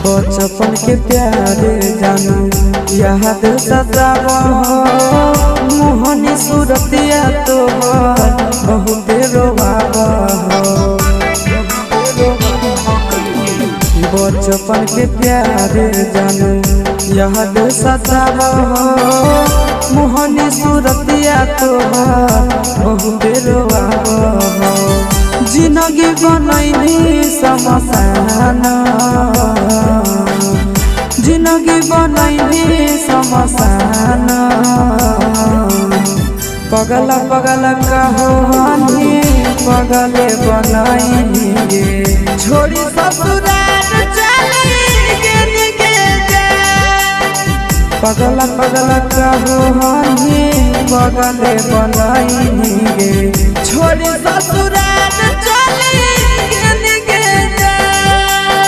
बचपन के प्यारे जानू याद सतावा मोहनी सूरतिया तोहर बहुत रोवावा बचपन के प्यारे जानू याद सतावा मोहनी सूरतिया तोहर बहुत रोवावा जिंदगी बनैनी समसान जिंदगी बनैनी समसान पगला पगला कहानी पगले बनैनी छोड़ी ससुराल चली गे पगला पगला कहानी पगले बनैनी छोड़ी ससुराल चली